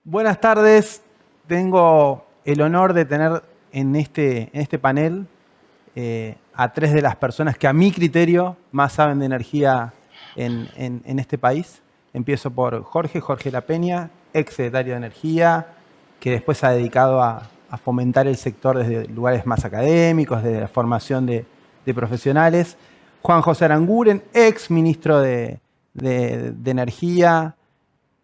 Buenas tardes. Tengo el honor de tener en este panel a tres de las personas que a mi criterio más saben de energía en este país. Empiezo por Jorge La Peña, ex secretario de Energía, que después se ha dedicado a fomentar el sector desde lugares más académicos, desde la formación de profesionales. Juan José Aranguren, ex ministro de Energía,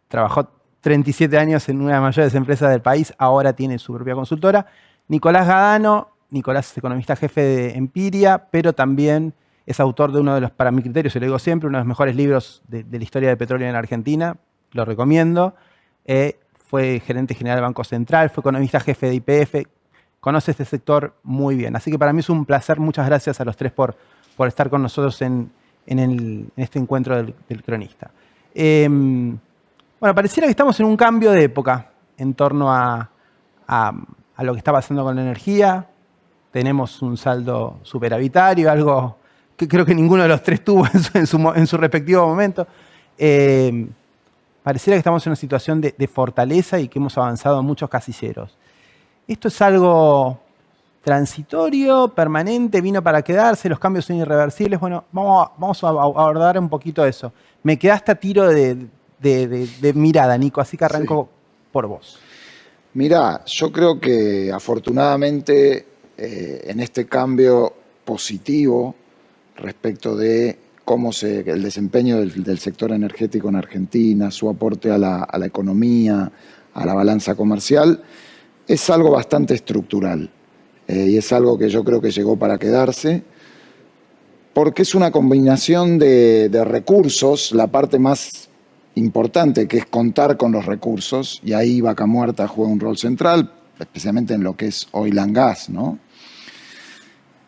trabajó 37 años en una de las mayores empresas del país, ahora tiene su propia consultora. Nicolás Gadano, Nicolás es economista jefe de Empiria, pero también es autor de uno de los, para mi criterio, se lo digo siempre, uno de los mejores libros de la historia del petróleo en la Argentina, lo recomiendo. Fue gerente general del Banco Central, fue economista jefe de YPF, conoce este sector muy bien. Así que para mí es un placer, muchas gracias a los tres por estar con nosotros en este encuentro del cronista. Bueno, pareciera que estamos en un cambio de época en torno a lo que está pasando con la energía. Tenemos un saldo superavitario, algo que creo que ninguno de los tres tuvo en su respectivo momento. Pareciera que estamos en una situación de fortaleza y que hemos avanzado en muchos casilleros. ¿Esto es algo transitorio, permanente, vino para quedarse, los cambios son irreversibles? Bueno, vamos a abordar un poquito eso. Me quedaste a tiro de mirada, Nico, así que arranco por vos. Mirá, yo creo que afortunadamente en este cambio positivo respecto de el desempeño del sector energético en Argentina, su aporte a la economía, a la balanza comercial, es algo bastante estructural y es algo que yo creo que llegó para quedarse, porque es una combinación de recursos, la parte más importante, que es contar con los recursos, y ahí Vaca Muerta juega un rol central, especialmente en lo que es oil and gas, ¿no?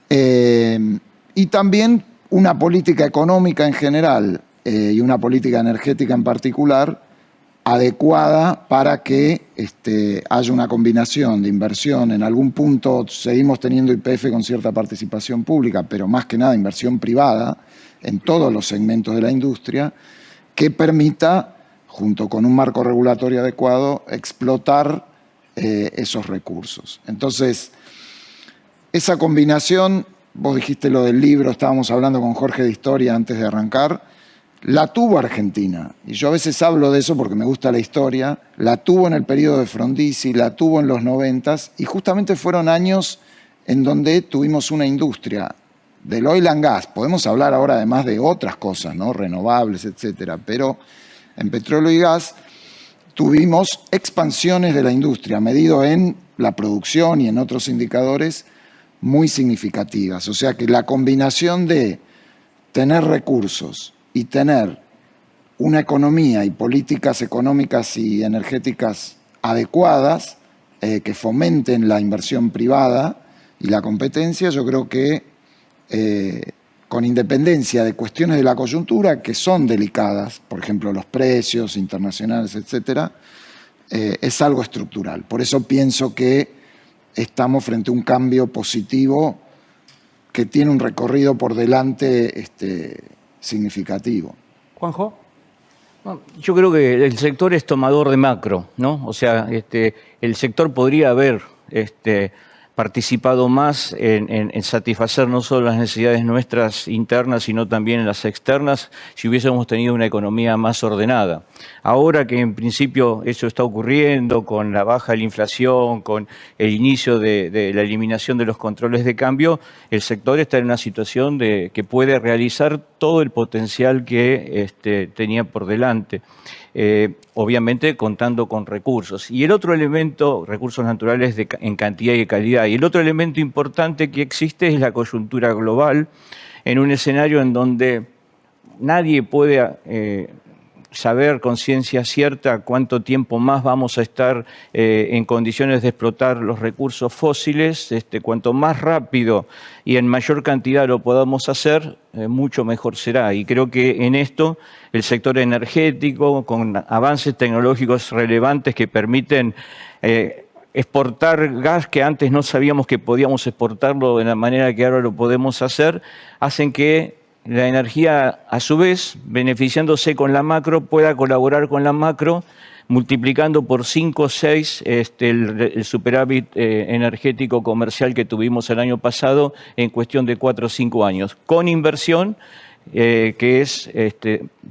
Y también una política económica en general y una política energética en particular adecuada para que haya una combinación de inversión. En algún punto seguimos teniendo YPF con cierta participación pública, pero más que nada inversión privada en todos los segmentos de la industria, que permita, junto con un marco regulatorio adecuado, explotar esos recursos. Entonces, esa combinación, vos dijiste lo del libro, estábamos hablando con Jorge de historia antes de arrancar, la tuvo Argentina. Y yo a veces hablo de eso porque me gusta la historia. La tuvo en el periodo de Frondizi, la tuvo en los 90s, y justamente fueron años en donde tuvimos una industria del oil and gas. Podemos hablar ahora además de otras cosas, ¿no? Renovables, etcétera, pero en petróleo y gas tuvimos expansiones de la industria, medido en la producción y en otros indicadores muy significativas. O sea que la combinación de tener recursos y tener una economía y políticas económicas y energéticas adecuadas que fomenten la inversión privada y la competencia, yo creo que con independencia de cuestiones de la coyuntura que son delicadas, por ejemplo los precios internacionales, etcétera, es algo estructural. Por eso pienso que estamos frente a un cambio positivo que tiene un recorrido por delante significativo. Juanjo. Yo creo que el sector es tomador de macro, ¿no? O sea, el sector podría haber participado más en satisfacer no solo las necesidades nuestras internas, sino también en las externas, si hubiésemos tenido una economía más ordenada. Ahora que en principio eso está ocurriendo con la baja de la inflación, con el inicio de la eliminación de los controles de cambio, el sector está en una situación que puede realizar todo el potencial que tenía por delante. Obviamente contando con recursos. Y el otro elemento, recursos naturales en cantidad y calidad. Y el otro elemento importante que existe es la coyuntura global, en un escenario en donde nadie puede saber con ciencia cierta cuánto tiempo más vamos a estar en condiciones de explotar los recursos fósiles. Cuanto más rápido y en mayor cantidad lo podamos hacer, mucho mejor será. Y creo que en esto el sector energético, con avances tecnológicos relevantes que permiten exportar gas que antes no sabíamos que podíamos exportarlo de la manera que ahora lo podemos hacer, hacen que la energía, a su vez, beneficiándose con la macro, pueda colaborar con la macro multiplicando por 5 o 6 el superávit energético comercial que tuvimos el año pasado en cuestión de 4 o 5 años, con inversión que es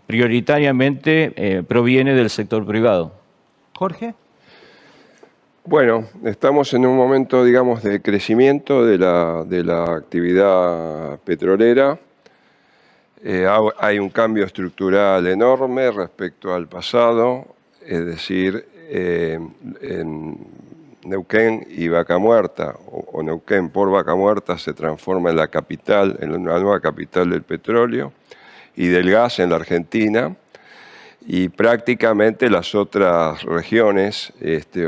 prioritariamente proviene del sector privado. Jorge. Bueno, estamos en un momento, digamos, de crecimiento de la actividad petrolera. Hay un cambio estructural enorme respecto al pasado, es decir, en Neuquén y Vaca Muerta, o Neuquén por Vaca Muerta, se transforma en la capital, en la nueva capital del petróleo y del gas en la Argentina, y prácticamente las otras regiones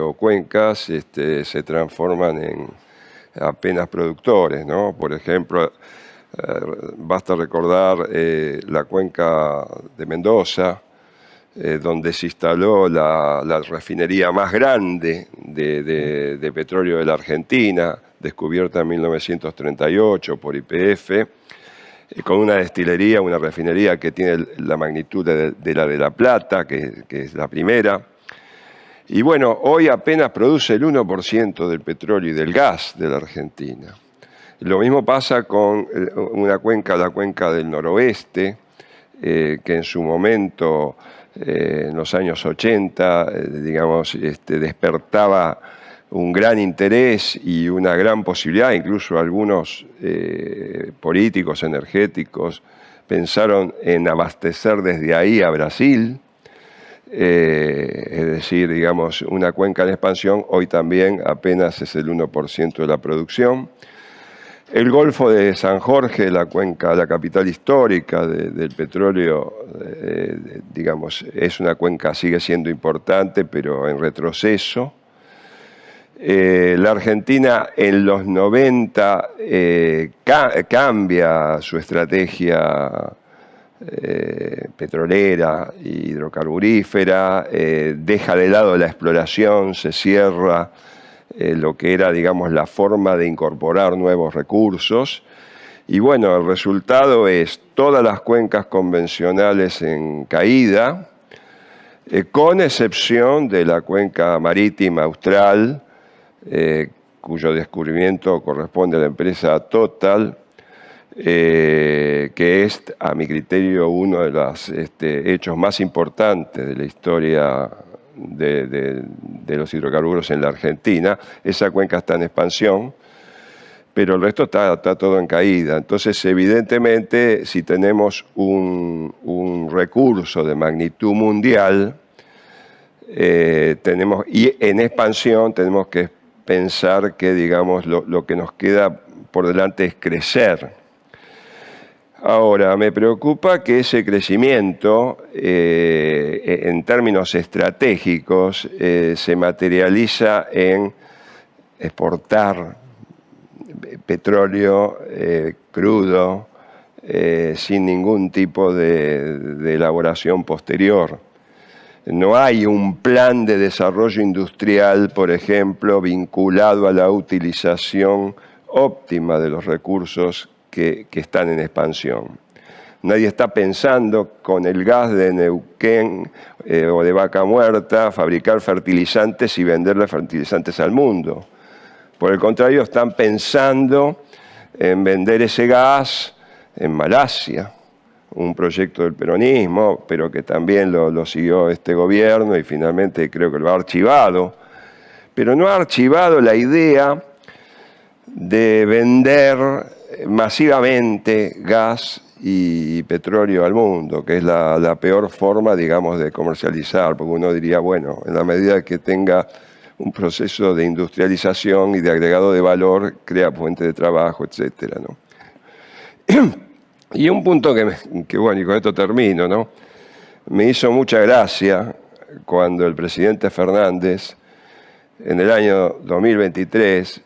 o cuencas se transforman en apenas productores, ¿no? Por ejemplo, basta recordar la cuenca de Mendoza, donde se instaló la refinería más grande de petróleo de la Argentina, descubierta en 1938 por YPF, con una destilería, una refinería que tiene la magnitud de la de La Plata, que es la primera. Y bueno, hoy apenas produce el 1% del petróleo y del gas de la Argentina. Lo mismo pasa con una cuenca, la cuenca del noroeste, que en su momento, en los años 80, digamos, despertaba un gran interés y una gran posibilidad. Incluso algunos políticos energéticos pensaron en abastecer desde ahí a Brasil. Es decir, digamos, una cuenca en expansión. Hoy también apenas es el 1% de la producción. El Golfo de San Jorge, la cuenca, la capital histórica del petróleo, digamos, es una cuenca, sigue siendo importante, pero en retroceso. La Argentina en los 90 cambia su estrategia petrolera e hidrocarburífera, deja de lado la exploración, se cierra lo que era, digamos, la forma de incorporar nuevos recursos. Y bueno, el resultado es todas las cuencas convencionales en caída, con excepción de la cuenca marítima austral, cuyo descubrimiento corresponde a la empresa Total, que es, a mi criterio, uno de los hechos más importantes de la historia de los hidrocarburos en la Argentina. Esa cuenca está en expansión, pero el resto está todo en caída. Entonces, evidentemente, si tenemos un recurso de magnitud mundial, y en expansión, tenemos que pensar que, digamos, lo que nos queda por delante es crecer. Ahora, me preocupa que ese crecimiento, en términos estratégicos, se materializa en exportar petróleo crudo, sin ningún tipo de elaboración posterior. No hay un plan de desarrollo industrial, por ejemplo, vinculado a la utilización óptima de los recursos que están en expansión. Nadie está pensando con el gas de Neuquén o de Vaca Muerta fabricar fertilizantes y venderle fertilizantes al mundo. Por el contrario, están pensando en vender ese gas en Malasia, un proyecto del peronismo, pero que también lo siguió este gobierno y finalmente creo que lo ha archivado. Pero no ha archivado la idea de vender masivamente gas y petróleo al mundo, que es la peor forma, digamos, de comercializar, porque uno diría, bueno, en la medida que tenga un proceso de industrialización y de agregado de valor, crea fuente de trabajo, etcétera, ¿no? Y un punto que bueno, y con esto termino, ¿no? Me hizo mucha gracia cuando el presidente Fernández, en el año 2023,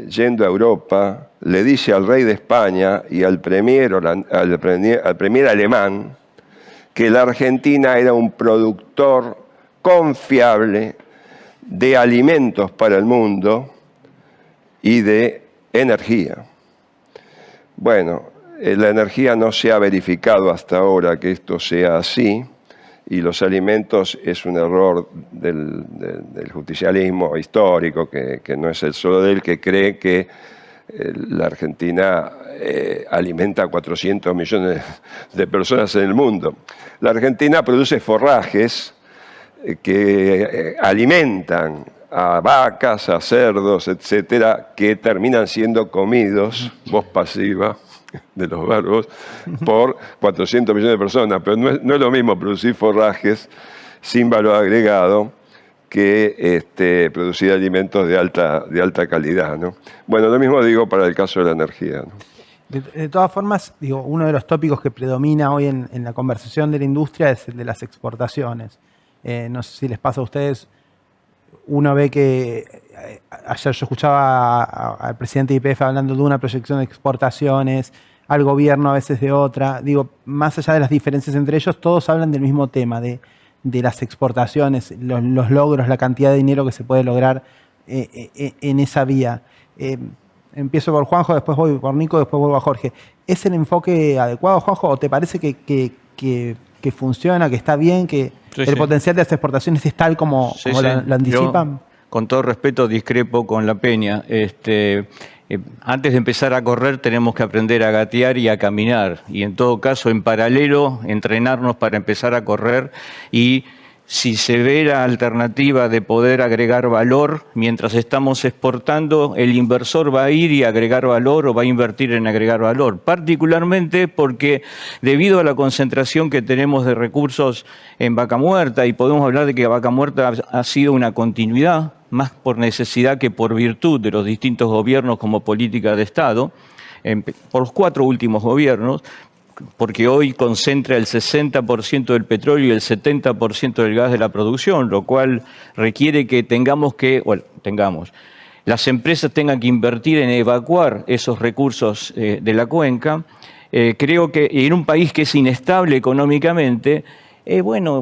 yendo a Europa, le dice al rey de España y al premier alemán que la Argentina era un productor confiable de alimentos para el mundo y de energía. Bueno, la energía no se ha verificado hasta ahora que esto sea así. y los alimentos es un error del justicialismo histórico, que no es el solo de él, que cree que la Argentina alimenta a 400 millones de personas en el mundo. La Argentina produce forrajes que alimentan a vacas, a cerdos, etcétera, que terminan siendo comidos, voz pasiva de los barbos, por 400 millones de personas. Pero no es lo mismo producir forrajes sin valor agregado que producir alimentos de alta calidad, ¿no? Bueno, lo mismo digo para el caso de la energía, ¿no? De todas formas, digo, uno de los tópicos que predomina hoy en la conversación de la industria es el de las exportaciones. No sé si les pasa a ustedes, uno ve que ayer yo escuchaba al presidente de YPF hablando de una proyección de exportaciones, al gobierno a veces de otra. Digo, más allá de las diferencias entre ellos, todos hablan del mismo tema, de las exportaciones, los logros, la cantidad de dinero que se puede lograr en esa vía. Empiezo por Juanjo, después voy por Nico, después vuelvo a Jorge. ¿Es el enfoque adecuado, Juanjo, o te parece que funciona, que está bien, que el potencial de las exportaciones es tal como lo anticipan? Yo, con todo respeto, discrepo con la Peña. Antes de empezar a correr tenemos que aprender a gatear y a caminar. Y en todo caso, en paralelo, entrenarnos para empezar a correr. Y si se ve la alternativa de poder agregar valor, mientras estamos exportando, el inversor va a ir y agregar valor o va a invertir en agregar valor. Particularmente porque debido a la concentración que tenemos de recursos en Vaca Muerta, y podemos hablar de que Vaca Muerta ha sido una continuidad, más por necesidad que por virtud de los distintos gobiernos como política de Estado, por los 4 últimos gobiernos, porque hoy concentra el 60% del petróleo y el 70% del gas de la producción, lo cual requiere que las empresas tengan que invertir en evacuar esos recursos de la cuenca. Creo que en un país que es inestable económicamente,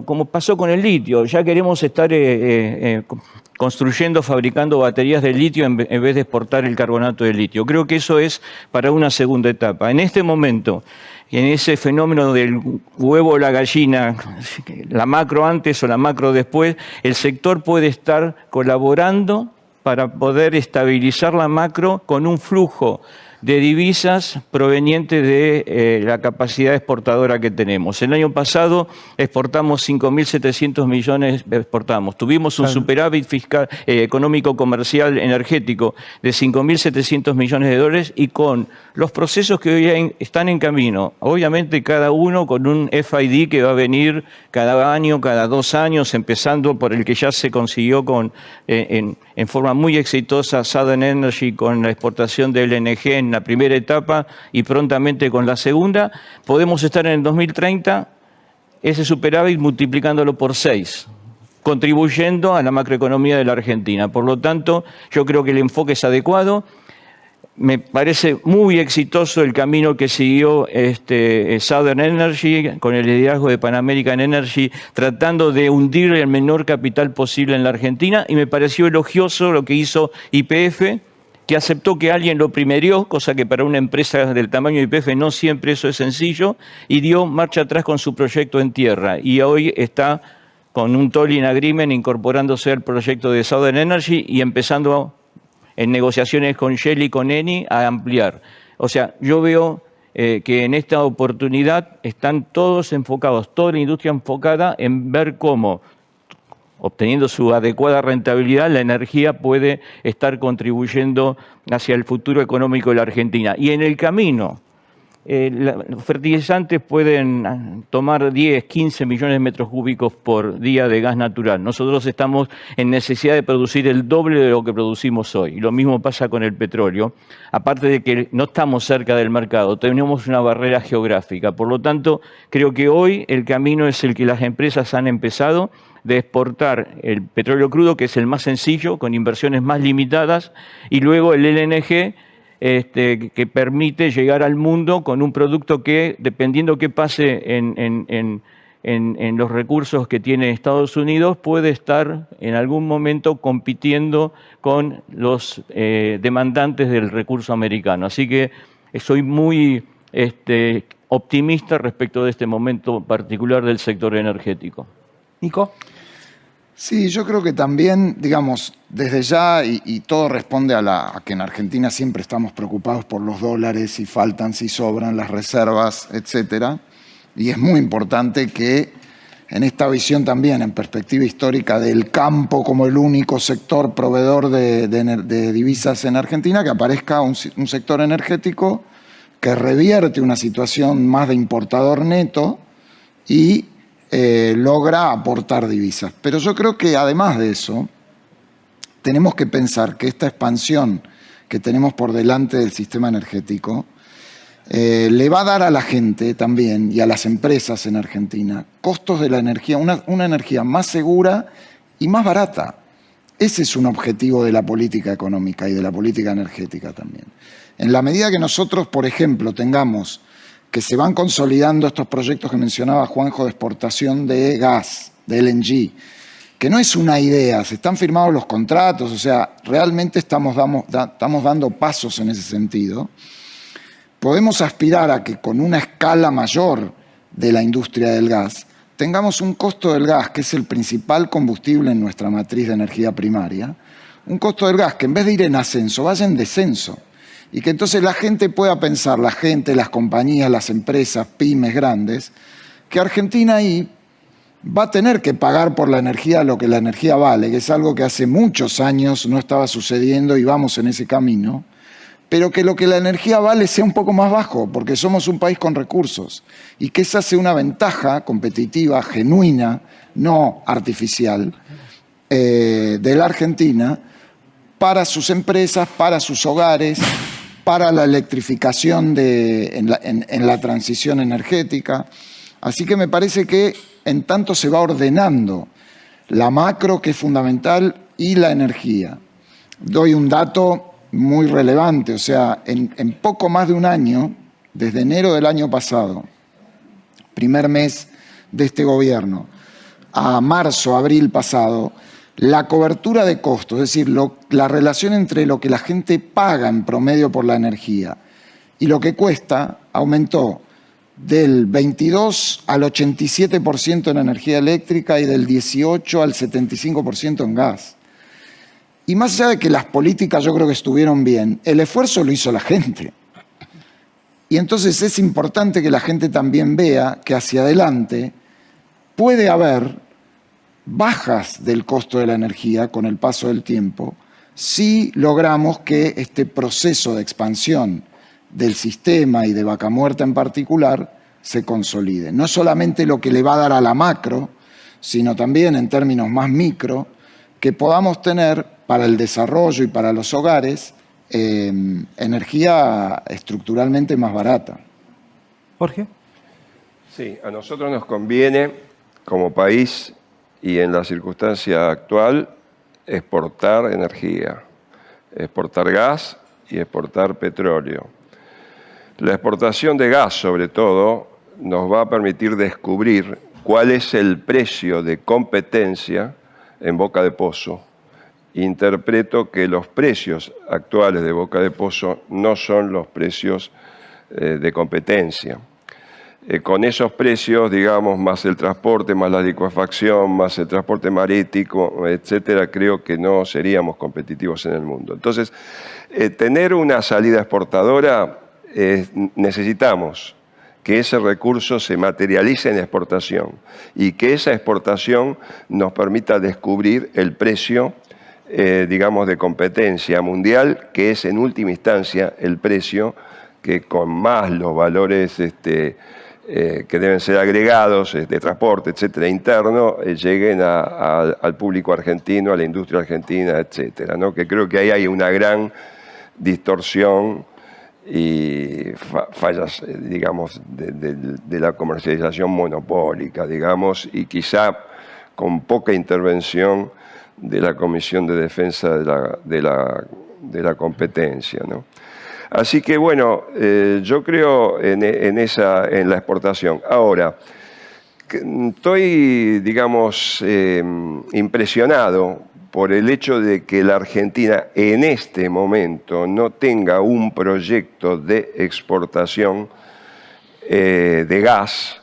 como pasó con el litio, ya queremos estar construyendo, fabricando baterías de litio en vez de exportar el carbonato de litio. Creo que eso es para una segunda etapa. En este momento, en ese fenómeno del huevo o la gallina, la macro antes o la macro después, el sector puede estar colaborando para poder estabilizar la macro con un flujo de divisas provenientes de la capacidad exportadora que tenemos. El año pasado exportamos 5.700 millones, tuvimos un superávit fiscal, económico, comercial, energético de 5.700 millones de dólares, y con los procesos que hoy están en camino, obviamente cada uno con un FID que va a venir cada año, cada 2 años, empezando por el que ya se consiguió en forma muy exitosa Southern Energy con la exportación de LNG en la primera etapa y prontamente con la segunda, podemos estar en el 2030 ese superávit multiplicándolo por 6, contribuyendo a la macroeconomía de la Argentina. Por lo tanto, yo creo que el enfoque es adecuado. Me parece muy exitoso el camino que siguió Southern Energy con el liderazgo de Pan American Energy, tratando de hundir el menor capital posible en la Argentina, y me pareció elogioso lo que hizo YPF, que aceptó que alguien lo primerió, cosa que para una empresa del tamaño de YPF no siempre eso es sencillo, y dio marcha atrás con su proyecto en tierra. Y hoy está con un tolling agreement incorporándose al proyecto de Southern Energy y empezando en negociaciones con Shell y con Eni a ampliar. O sea, yo veo que en esta oportunidad están todos enfocados, toda la industria enfocada en ver cómo, obteniendo su adecuada rentabilidad, la energía puede estar contribuyendo hacia el futuro económico de la Argentina. Y en el camino, los fertilizantes pueden tomar 10, 15 millones de metros cúbicos por día de gas natural. Nosotros estamos en necesidad de producir el doble de lo que producimos hoy. Y lo mismo pasa con el petróleo. Aparte de que no estamos cerca del mercado, tenemos una barrera geográfica. Por lo tanto, creo que hoy el camino es el que las empresas han empezado, de exportar el petróleo crudo, que es el más sencillo, con inversiones más limitadas, y luego el LNG, que permite llegar al mundo con un producto que, dependiendo qué pase en los recursos que tiene Estados Unidos, puede estar en algún momento compitiendo con los demandantes del recurso americano. Así que soy muy optimista respecto de este momento particular del sector energético. Nico. Sí, yo creo que también, digamos, desde ya, y todo responde a que en Argentina siempre estamos preocupados por los dólares, si faltan, si sobran, las reservas, etcétera. Y es muy importante que en esta visión también, en perspectiva histórica del campo como el único sector proveedor de divisas en Argentina, que aparezca un sector energético que revierte una situación más de importador neto y logra aportar divisas. Pero yo creo que además de eso, tenemos que pensar que esta expansión que tenemos por delante del sistema energético le va a dar a la gente también y a las empresas en Argentina costos de la energía, una energía más segura y más barata. Ese es un objetivo de la política económica y de la política energética también. En la medida que nosotros, por ejemplo, tengamos que se van consolidando estos proyectos que mencionaba Juanjo de exportación de gas, de LNG, que no es una idea, se están firmados los contratos, o sea, realmente estamos dando pasos en ese sentido. Podemos aspirar a que con una escala mayor de la industria del gas tengamos un costo del gas, que es el principal combustible en nuestra matriz de energía primaria, un costo del gas que en vez de ir en ascenso, vaya en descenso. Y que entonces la gente pueda pensar, la gente, las compañías, las empresas, pymes grandes, que Argentina ahí va a tener que pagar por la energía lo que la energía vale, que es algo que hace muchos años no estaba sucediendo y vamos en ese camino, pero que lo que la energía vale sea un poco más bajo, porque somos un país con recursos, y que esa sea una ventaja competitiva, genuina, no artificial, de la Argentina para sus empresas, para sus hogares, para la electrificación en la transición energética. Así que me parece que en tanto se va ordenando la macro, que es fundamental, y la energía. Doy un dato muy relevante, o sea, en poco más de un año, desde enero del año pasado, primer mes de este gobierno, a marzo, abril pasado, la cobertura de costos, es decir, la relación entre lo que la gente paga en promedio por la energía y lo que cuesta, aumentó del 22 al 87% en energía eléctrica y del 18 al 75% en gas. Y más allá de que las políticas yo creo que estuvieron bien, el esfuerzo lo hizo la gente. Y entonces es importante que la gente también vea que hacia adelante puede haber bajas del costo de la energía con el paso del tiempo si logramos que este proceso de expansión del sistema y de Vaca Muerta en particular se consolide. No solamente lo que le va a dar a la macro, sino también en términos más micro, que podamos tener para el desarrollo y para los hogares energía estructuralmente más barata. Jorge. Sí, a nosotros nos conviene, como país y en la circunstancia actual, exportar energía, exportar gas y exportar petróleo. La exportación de gas, sobre todo, nos va a permitir descubrir cuál es el precio de competencia en Boca de Pozo. Interpreto que los precios actuales de Boca de Pozo no son los precios de competencia. Con esos precios, digamos, más el transporte, más la licuefacción, más el transporte marítimo, etcétera, creo que no seríamos competitivos en el mundo. Entonces, tener una salida exportadora, necesitamos que ese recurso se materialice en exportación y que esa exportación nos permita descubrir el precio, digamos, de competencia mundial, que es en última instancia el precio que con más los valores que deben ser agregados de transporte, etcétera, interno, lleguen al público argentino, a la industria argentina, etcétera, ¿no? Que creo que ahí hay una gran distorsión y fallas, digamos, de la comercialización monopólica, digamos, y quizá con poca intervención de la Comisión de Defensa de la Competencia, ¿no? Así que, bueno, yo creo en la exportación. Ahora, estoy, digamos, impresionado por el hecho de que la Argentina en este momento no tenga un proyecto de exportación de gas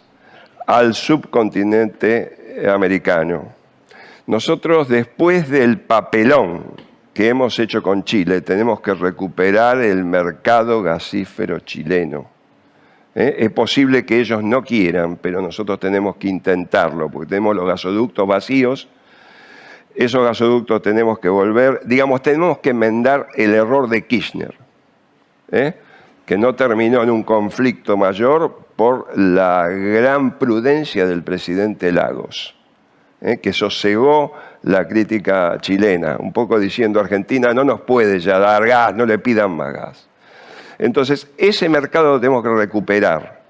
al subcontinente americano. Nosotros, después del papelón que hemos hecho con Chile, tenemos que recuperar el mercado gasífero chileno. Es posible que ellos no quieran, pero nosotros tenemos que intentarlo, porque tenemos los gasoductos vacíos. Esos gasoductos tenemos que volver, digamos, tenemos que enmendar el error de Kirchner, que no terminó en un conflicto mayor por la gran prudencia del presidente Lagos, que sosegó la crítica chilena, un poco diciendo: Argentina no nos puede ya dar gas, no le pidan más gas. Entonces, ese mercado lo tenemos que recuperar.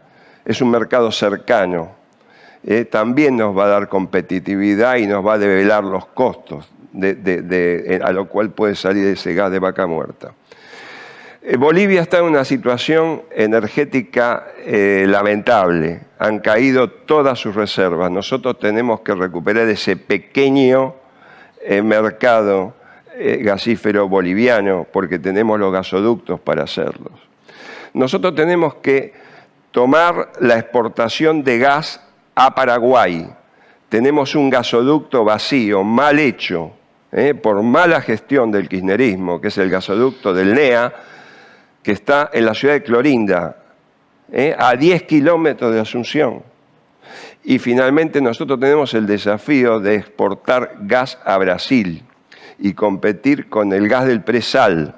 Es un mercado cercano. También nos va a dar competitividad y nos va a develar los costos a lo cual puede salir ese gas de vaca muerta. Bolivia está en una situación energética lamentable. Han caído todas sus reservas. Nosotros tenemos que recuperar ese pequeño mercado gasífero boliviano, porque tenemos los gasoductos para hacerlos. Nosotros tenemos que tomar la exportación de gas a Paraguay. Tenemos un gasoducto vacío, mal hecho, por mala gestión del kirchnerismo, que es el gasoducto del NEA, que está en la ciudad de Clorinda, a 10 kilómetros de Asunción. Y finalmente nosotros tenemos el desafío de exportar gas a Brasil y competir con el gas del presal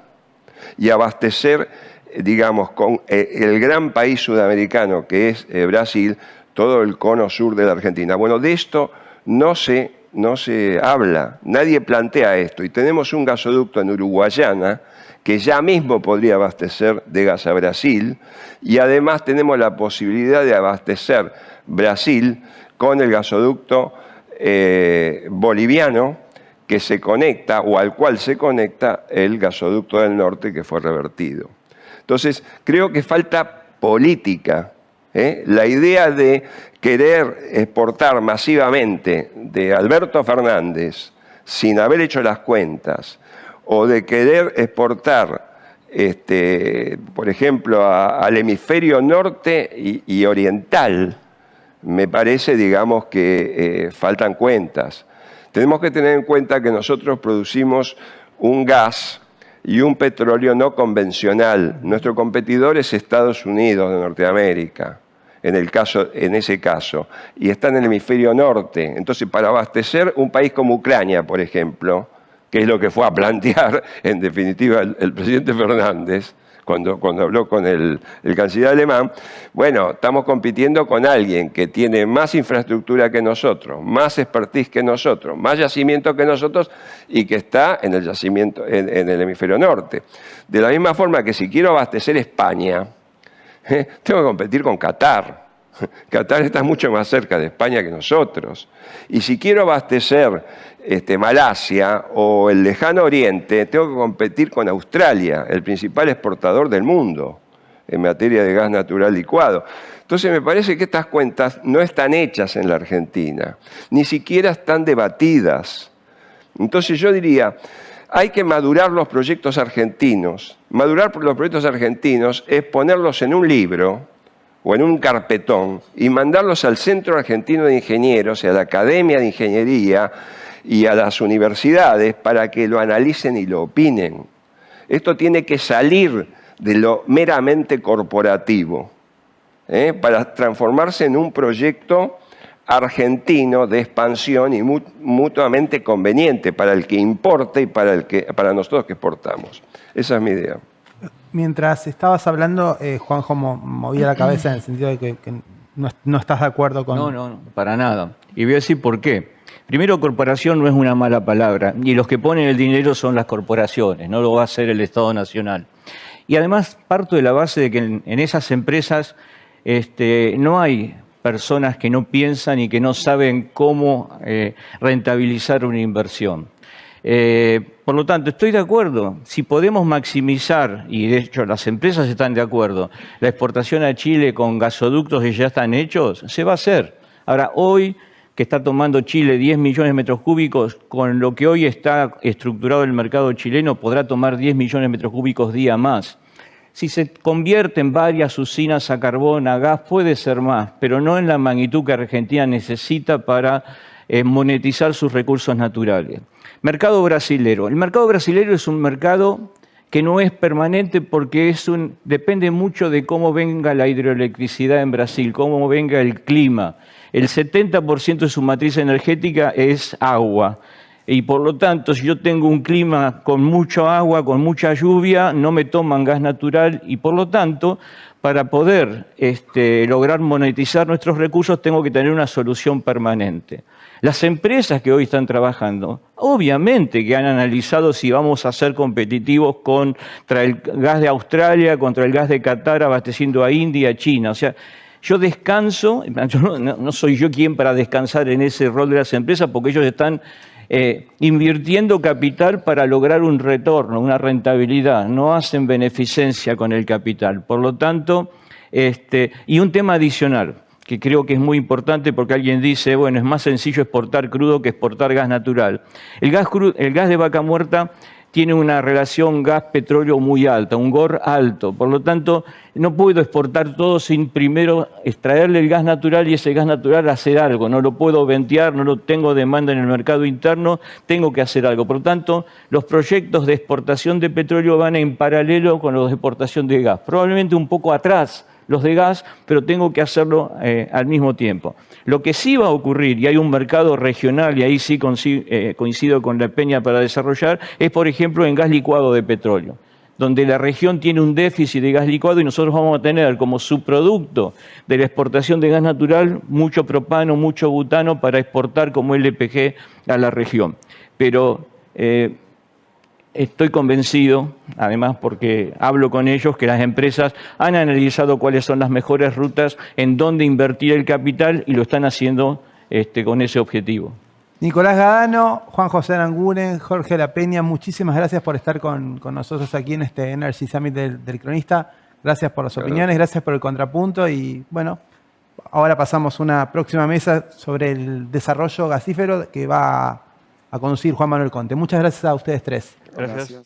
y abastecer, digamos, con el gran país sudamericano que es Brasil, todo el cono sur de la Argentina. Bueno, de esto no se habla, nadie plantea esto. Y tenemos un gasoducto en Uruguayana que ya mismo podría abastecer de gas a Brasil, y además tenemos la posibilidad de abastecer Brasil con el gasoducto boliviano que se conecta, o al cual se conecta el gasoducto del norte que fue revertido. Entonces, creo que falta política. La idea de querer exportar masivamente de Alberto Fernández sin haber hecho las cuentas, o de querer exportar, por ejemplo, al hemisferio norte y oriental, me parece, digamos, que faltan cuentas. Tenemos que tener en cuenta que nosotros producimos un gas y un petróleo no convencional. Nuestro competidor es Estados Unidos de Norteamérica, en ese caso, y está en el hemisferio norte. Entonces, para abastecer un país como Ucrania, por ejemplo, que es lo que fue a plantear, en definitiva, el presidente Fernández, cuando habló con el canciller alemán, bueno, estamos compitiendo con alguien que tiene más infraestructura que nosotros, más expertise que nosotros, más yacimiento que nosotros, y que está en el yacimiento, en el hemisferio norte. De la misma forma que si quiero abastecer España, tengo que competir con Qatar. Qatar está mucho más cerca de España que nosotros. Y si quiero abastecer Malasia o el lejano oriente, tengo que competir con Australia, el principal exportador del mundo en materia de gas natural licuado. Entonces me parece que estas cuentas no están hechas en la Argentina, ni siquiera están debatidas. Entonces yo diría, hay que madurar los proyectos argentinos. Madurar los proyectos argentinos es ponerlos en un libro o en un carpetón y mandarlos al Centro Argentino de Ingenieros y a la Academia de Ingeniería y a las universidades para que lo analicen y lo opinen. Esto tiene que salir de lo meramente corporativo, para transformarse en un proyecto argentino de expansión y mutuamente conveniente para el que importa y para nosotros que exportamos. Esa es mi idea. Mientras estabas hablando, Juanjo movía la cabeza en el sentido de que no estás de acuerdo con... No, para nada. Y voy a decir por qué. Primero, corporación no es una mala palabra, y los que ponen el dinero son las corporaciones, no lo va a hacer el Estado Nacional. Y además parto de la base de que en esas empresas no hay personas que no piensan y que no saben cómo rentabilizar una inversión. Por lo tanto, estoy de acuerdo. Si podemos maximizar, y de hecho las empresas están de acuerdo, la exportación a Chile con gasoductos que ya están hechos, se va a hacer. Ahora, hoy que está tomando Chile 10 millones de metros cúbicos, con lo que hoy está estructurado el mercado chileno, podrá tomar 10 millones de metros cúbicos día más. Si se convierten varias usinas a carbón, a gas, puede ser más, pero no en la magnitud que Argentina necesita para monetizar sus recursos naturales. Mercado brasilero. El mercado brasilero es un mercado que no es permanente porque depende mucho de cómo venga la hidroelectricidad en Brasil, cómo venga el clima. El 70% de su matriz energética es agua. Y por lo tanto, si yo tengo un clima con mucha agua, con mucha lluvia, no me toman gas natural y por lo tanto, para poder lograr monetizar nuestros recursos, tengo que tener una solución permanente. Las empresas que hoy están trabajando, obviamente que han analizado si vamos a ser competitivos contra el gas de Australia, contra el gas de Qatar, abasteciendo a India, a China. O sea, yo descanso, no soy yo quien para descansar en ese rol de las empresas, porque ellos están invirtiendo capital para lograr un retorno, una rentabilidad, no hacen beneficencia con el capital. Por lo tanto, y un tema adicional, que creo que es muy importante porque alguien dice, bueno, es más sencillo exportar crudo que exportar gas natural. El gas de vaca muerta tiene una relación gas-petróleo muy alta, un GOR alto. Por lo tanto, no puedo exportar todo sin primero extraerle el gas natural y ese gas natural hacer algo. No lo puedo ventear, no lo tengo demanda en el mercado interno, tengo que hacer algo. Por lo tanto, los proyectos de exportación de petróleo van en paralelo con los de exportación de gas. Probablemente un poco atrás los de gas, pero tengo que hacerlo al mismo tiempo. Lo que sí va a ocurrir, y hay un mercado regional, y ahí sí coincido con la Peña para desarrollar, es por ejemplo en gas licuado de petróleo, donde la región tiene un déficit de gas licuado y nosotros vamos a tener como subproducto de la exportación de gas natural mucho propano, mucho butano para exportar como LPG a la región. Pero estoy convencido, además porque hablo con ellos, que las empresas han analizado cuáles son las mejores rutas en dónde invertir el capital y lo están haciendo con ese objetivo. Nicolás Gadano, Juan José Aranguren, Jorge La Peña, muchísimas gracias por estar con nosotros aquí en este Energy Summit del Cronista. Gracias por las opiniones, gracias por el contrapunto y bueno, ahora pasamos a una próxima mesa sobre el desarrollo gasífero que va a conducir Juan Manuel Conte. Muchas gracias a ustedes tres. Gracias.